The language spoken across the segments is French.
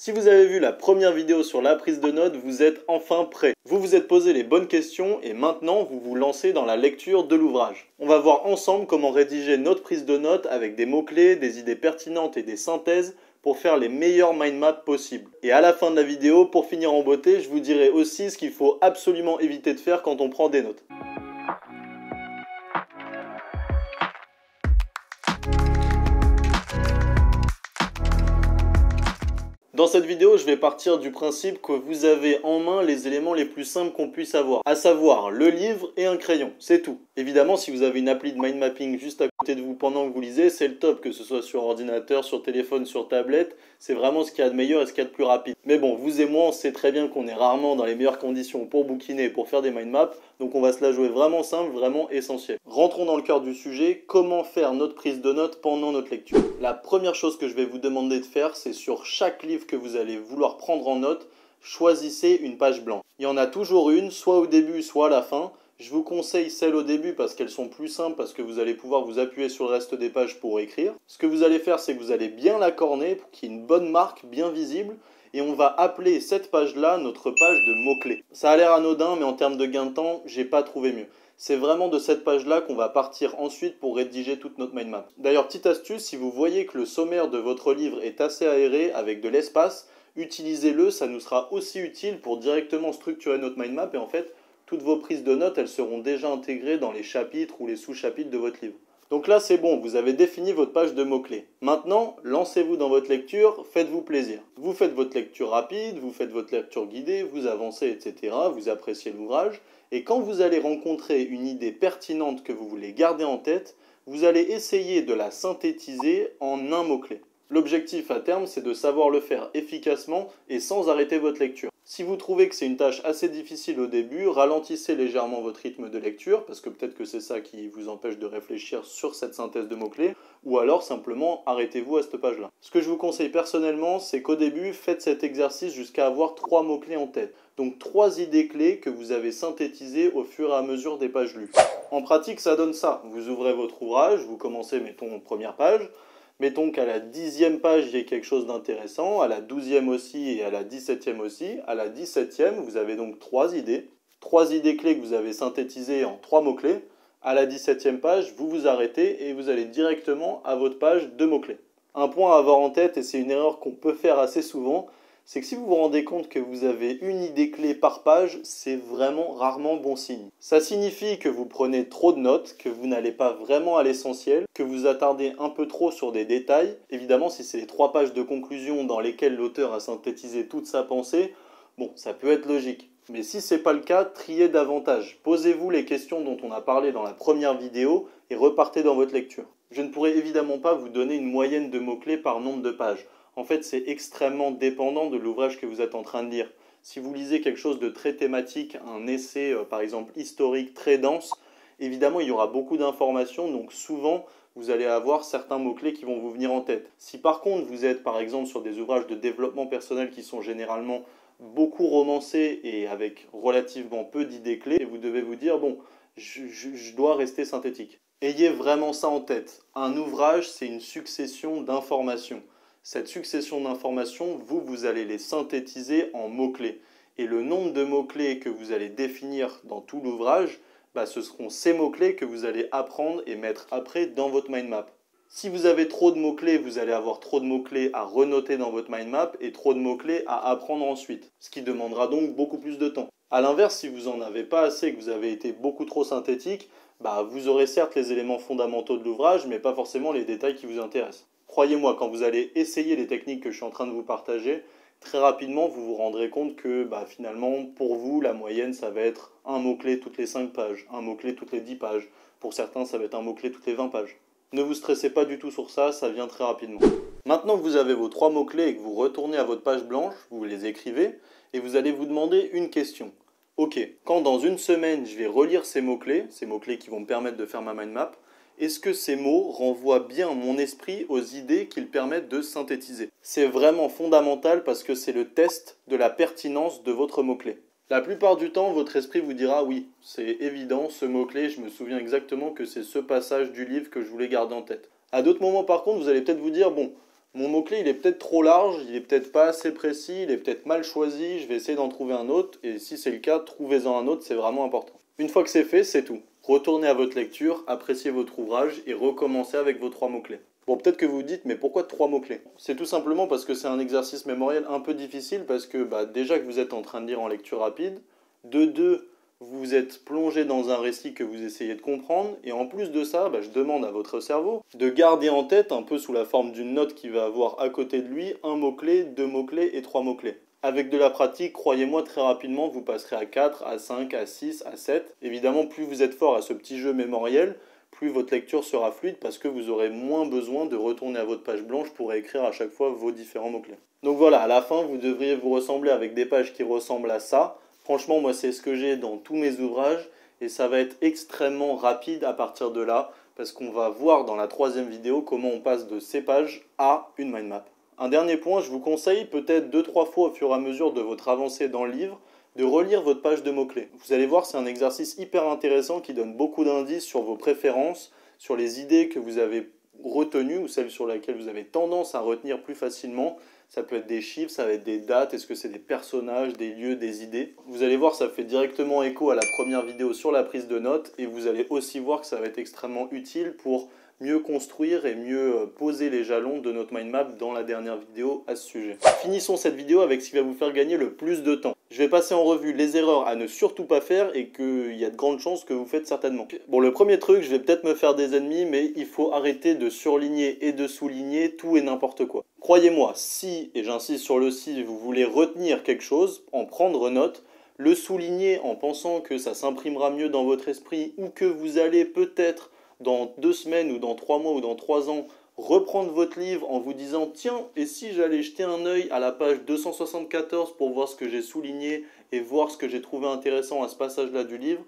Si vous avez vu la première vidéo sur la prise de notes, vous êtes enfin prêt. Vous vous êtes posé les bonnes questions et maintenant vous vous lancez dans la lecture de l'ouvrage. On va voir ensemble comment rédiger notre prise de notes avec des mots-clés, des idées pertinentes et des synthèses pour faire les meilleures mind maps possibles. Et à la fin de la vidéo, pour finir en beauté, je vous dirai aussi ce qu'il faut absolument éviter de faire quand on prend des notes. Dans cette vidéo, je vais partir du principe que vous avez en main les éléments les plus simples qu'on puisse avoir, à savoir le livre et un crayon, c'est tout. Évidemment, si vous avez une appli de mind mapping juste à côté de vous pendant que vous lisez, c'est le top, que ce soit sur ordinateur, sur téléphone, sur tablette, c'est vraiment ce qu'il y a de meilleur et ce qu'il y a de plus rapide. Mais bon, vous et moi, on sait très bien qu'on est rarement dans les meilleures conditions pour bouquiner et pour faire des mind maps, donc on va se la jouer vraiment simple, vraiment essentiel. Rentrons dans le cœur du sujet, comment faire notre prise de notes pendant notre lecture. La première chose que je vais vous demander de faire, c'est sur chaque livre que vous allez vouloir prendre en note, choisissez une page blanche. Il y en a toujours une, soit au début, soit à la fin. Je vous conseille celles au début parce qu'elles sont plus simples, parce que vous allez pouvoir vous appuyer sur le reste des pages pour écrire. Ce que vous allez faire, c'est que vous allez bien la corner pour qu'il y ait une bonne marque bien visible. Et on va appeler cette page-là notre page de mots-clés. Ça a l'air anodin, mais en termes de gain de temps, j'ai pas trouvé mieux. C'est vraiment de cette page-là qu'on va partir ensuite pour rédiger toute notre mind map. D'ailleurs, petite astuce, si vous voyez que le sommaire de votre livre est assez aéré avec de l'espace, utilisez-le, ça nous sera aussi utile pour directement structurer notre mind map et en fait, toutes vos prises de notes, elles seront déjà intégrées dans les chapitres ou les sous-chapitres de votre livre. Donc là, c'est bon, vous avez défini votre page de mots-clés. Maintenant, lancez-vous dans votre lecture, faites-vous plaisir. Vous faites votre lecture rapide, vous faites votre lecture guidée, vous avancez, etc. Vous appréciez l'ouvrage. Et quand vous allez rencontrer une idée pertinente que vous voulez garder en tête, vous allez essayer de la synthétiser en un mot-clé. L'objectif à terme, c'est de savoir le faire efficacement et sans arrêter votre lecture. Si vous trouvez que c'est une tâche assez difficile au début, ralentissez légèrement votre rythme de lecture, parce que peut-être que c'est ça qui vous empêche de réfléchir sur cette synthèse de mots-clés, ou alors simplement arrêtez-vous à cette page-là. Ce que je vous conseille personnellement, c'est qu'au début, faites cet exercice jusqu'à avoir 3 mots-clés en tête. Donc 3 idées clés que vous avez synthétisées au fur et à mesure des pages lues. En pratique, ça donne ça. Vous ouvrez votre ouvrage, vous commencez, mettons, première page. Mettons qu'à la 10e page, il y ait quelque chose d'intéressant, à la 12e aussi et à la 17e aussi. À la 17e, vous avez donc 3 idées. 3 idées clés que vous avez synthétisées en 3 mots-clés. À la 17e page, vous vous arrêtez et vous allez directement à votre page de mots-clés. Un point à avoir en tête, et c'est une erreur qu'on peut faire assez souvent, c'est que si vous vous rendez compte que vous avez une idée clé par page, c'est vraiment rarement bon signe. Ça signifie que vous prenez trop de notes, que vous n'allez pas vraiment à l'essentiel, que vous attardez un peu trop sur des détails. Évidemment, si c'est les 3 pages de conclusion dans lesquelles l'auteur a synthétisé toute sa pensée, bon, ça peut être logique. Mais si ce n'est pas le cas, triez davantage. Posez-vous les questions dont on a parlé dans la première vidéo et repartez dans votre lecture. Je ne pourrai évidemment pas vous donner une moyenne de mots-clés par nombre de pages. En fait, c'est extrêmement dépendant de l'ouvrage que vous êtes en train de lire. Si vous lisez quelque chose de très thématique, un essai par exemple historique très dense, évidemment il y aura beaucoup d'informations, donc souvent vous allez avoir certains mots-clés qui vont vous venir en tête. Si par contre vous êtes par exemple sur des ouvrages de développement personnel qui sont généralement beaucoup romancés et avec relativement peu d'idées clés, vous devez vous dire bon, je dois rester synthétique. Ayez vraiment ça en tête. Un ouvrage, c'est une succession d'informations. Cette succession d'informations, vous allez les synthétiser en mots-clés. Et le nombre de mots-clés que vous allez définir dans tout l'ouvrage, ce seront ces mots-clés que vous allez apprendre et mettre après dans votre mind map. Si vous avez trop de mots-clés, vous allez avoir trop de mots-clés à renoter dans votre mind map et trop de mots-clés à apprendre ensuite, ce qui demandera donc beaucoup plus de temps. A l'inverse, si vous n'en avez pas assez et que vous avez été beaucoup trop synthétique, vous aurez certes les éléments fondamentaux de l'ouvrage, mais pas forcément les détails qui vous intéressent. Croyez-moi, quand vous allez essayer les techniques que je suis en train de vous partager, très rapidement, vous vous rendrez compte que finalement, pour vous, la moyenne, ça va être un mot-clé toutes les 5 pages, un mot-clé toutes les 10 pages. Pour certains, ça va être un mot-clé toutes les 20 pages. Ne vous stressez pas du tout sur ça, ça vient très rapidement. Maintenant que vous avez vos 3 mots-clés et que vous retournez à votre page blanche, vous les écrivez et vous allez vous demander une question. Ok, quand dans une semaine, je vais relire ces mots-clés qui vont me permettre de faire ma mind map, est-ce que ces mots renvoient bien mon esprit aux idées qu'ils permettent de synthétiser? C'est vraiment fondamental parce que c'est le test de la pertinence de votre mot-clé. La plupart du temps, votre esprit vous dira oui, c'est évident, ce mot-clé, je me souviens exactement que c'est ce passage du livre que je voulais garder en tête. À d'autres moments par contre, vous allez peut-être vous dire bon, Mon mot-clé, il est peut-être trop large, il est peut-être pas assez précis, il est peut-être mal choisi, je vais essayer d'en trouver un autre, et si c'est le cas, trouvez-en un autre, c'est vraiment important. Une fois que c'est fait, c'est tout. Retournez à votre lecture, appréciez votre ouvrage et recommencez avec vos 3 mots-clés. Bon, peut-être que vous vous dites, mais pourquoi 3 mots-clés? C'est tout simplement parce que c'est un exercice mémoriel un peu difficile, parce que déjà que vous êtes en train de lire en lecture rapide, de deux, vous êtes plongé dans un récit que vous essayez de comprendre, et en plus de ça, je demande à votre cerveau de garder en tête, un peu sous la forme d'une note qu'il va avoir à côté de lui, un mot-clé, 2 mots-clés et 3 mots-clés. Avec de la pratique, croyez-moi, très rapidement, vous passerez à 4, à 5, à 6, à 7. Évidemment, plus vous êtes fort à ce petit jeu mémoriel, plus votre lecture sera fluide parce que vous aurez moins besoin de retourner à votre page blanche pour écrire à chaque fois vos différents mots-clés. Donc voilà, à la fin, vous devriez vous ressembler avec des pages qui ressemblent à ça. Franchement, moi, c'est ce que j'ai dans tous mes ouvrages et ça va être extrêmement rapide à partir de là parce qu'on va voir dans la 3e vidéo comment on passe de ces pages à une mind map. Un dernier point, je vous conseille peut-être 2-3 fois au fur et à mesure de votre avancée dans le livre de relire votre page de mots-clés. Vous allez voir, c'est un exercice hyper intéressant qui donne beaucoup d'indices sur vos préférences, sur les idées que vous avez retenues ou celles sur lesquelles vous avez tendance à retenir plus facilement. Ça peut être des chiffres, ça va être des dates, est-ce que c'est des personnages, des lieux, des idées. Vous allez voir, ça fait directement écho à la première vidéo sur la prise de notes et vous allez aussi voir que ça va être extrêmement utile pour mieux construire et mieux poser les jalons de notre mind map dans la dernière vidéo à ce sujet. Finissons cette vidéo avec ce qui va vous faire gagner le plus de temps. Je vais passer en revue les erreurs à ne surtout pas faire et qu'il y a de grandes chances que vous faites certainement. Bon, le premier truc, je vais peut-être me faire des ennemis, mais il faut arrêter de surligner et de souligner tout et n'importe quoi. Croyez-moi, si, et j'insiste sur le si, vous voulez retenir quelque chose, en prendre note, le souligner en pensant que ça s'imprimera mieux dans votre esprit ou que vous allez peut-être dans 2 semaines ou dans 3 mois ou dans 3 ans reprendre votre livre en vous disant « Tiens, et si j'allais jeter un œil à la page 274 pour voir ce que j'ai souligné et voir ce que j'ai trouvé intéressant à ce passage-là du livre ?»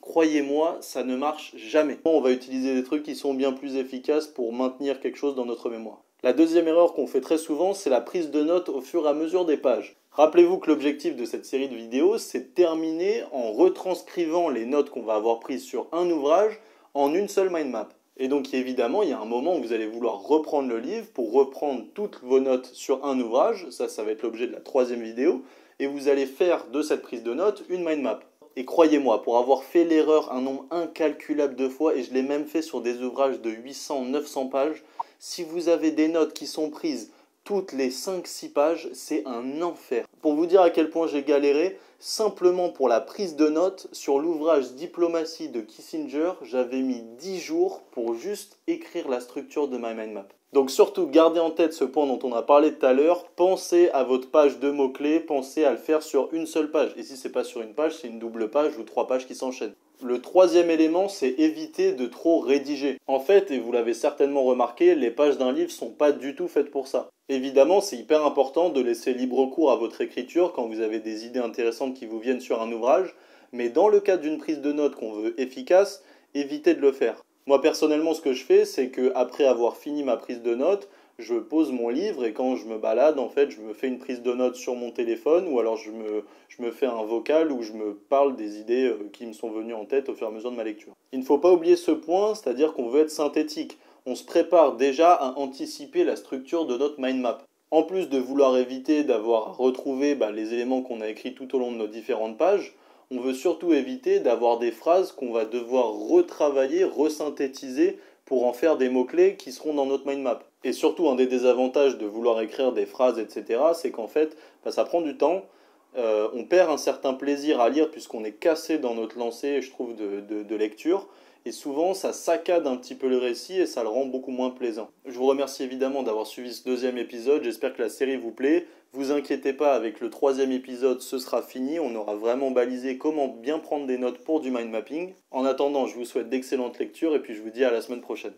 Croyez-moi, ça ne marche jamais. On va utiliser des trucs qui sont bien plus efficaces pour maintenir quelque chose dans notre mémoire. La deuxième erreur qu'on fait très souvent, c'est la prise de notes au fur et à mesure des pages. Rappelez-vous que l'objectif de cette série de vidéos, c'est de terminer en retranscrivant les notes qu'on va avoir prises sur un ouvrage en une seule mind map. Et donc évidemment, il y a un moment où vous allez vouloir reprendre le livre pour reprendre toutes vos notes sur un ouvrage, ça va être l'objet de la 3e vidéo, et vous allez faire de cette prise de notes une mind map. Et croyez-moi, pour avoir fait l'erreur un nombre incalculable de fois, et je l'ai même fait sur des ouvrages de 800-900 pages, si vous avez des notes qui sont prises toutes les 5-6 pages, c'est un enfer. Pour vous dire à quel point j'ai galéré, simplement pour la prise de notes, sur l'ouvrage Diplomatie de Kissinger, j'avais mis 10 jours pour juste écrire la structure de ma mind map. Donc surtout, gardez en tête ce point dont on a parlé tout à l'heure, pensez à votre page de mots-clés, pensez à le faire sur une seule page. Et si ce n'est pas sur une page, c'est une double page ou 3 pages qui s'enchaînent. Le 3e élément, c'est éviter de trop rédiger. En fait, et vous l'avez certainement remarqué, les pages d'un livre ne sont pas du tout faites pour ça. Évidemment, c'est hyper important de laisser libre cours à votre écriture quand vous avez des idées intéressantes qui vous viennent sur un ouvrage, mais dans le cadre d'une prise de notes qu'on veut efficace, évitez de le faire. Moi personnellement, ce que je fais, c'est qu'après avoir fini ma prise de notes, je pose mon livre et quand je me balade, en fait, je me fais une prise de notes sur mon téléphone ou alors je me fais un vocal où je me parle des idées qui me sont venues en tête au fur et à mesure de ma lecture. Il ne faut pas oublier ce point, c'est-à-dire qu'on veut être synthétique. On se prépare déjà à anticiper la structure de notre mind map. En plus de vouloir éviter d'avoir à retrouver les éléments qu'on a écrits tout au long de nos différentes pages, on veut surtout éviter d'avoir des phrases qu'on va devoir retravailler, resynthétiser pour en faire des mots-clés qui seront dans notre mind map. Et surtout, un des désavantages de vouloir écrire des phrases, etc., c'est qu'en fait, ça prend du temps, on perd un certain plaisir à lire puisqu'on est cassé dans notre lancée, je trouve, de lecture. Et souvent, ça saccade un petit peu le récit et ça le rend beaucoup moins plaisant. Je vous remercie évidemment d'avoir suivi ce 2e épisode. J'espère que la série vous plaît. Vous inquiétez pas, avec le 3e épisode, ce sera fini. On aura vraiment balisé comment bien prendre des notes pour du mind mapping. En attendant, je vous souhaite d'excellentes lectures et puis je vous dis à la semaine prochaine.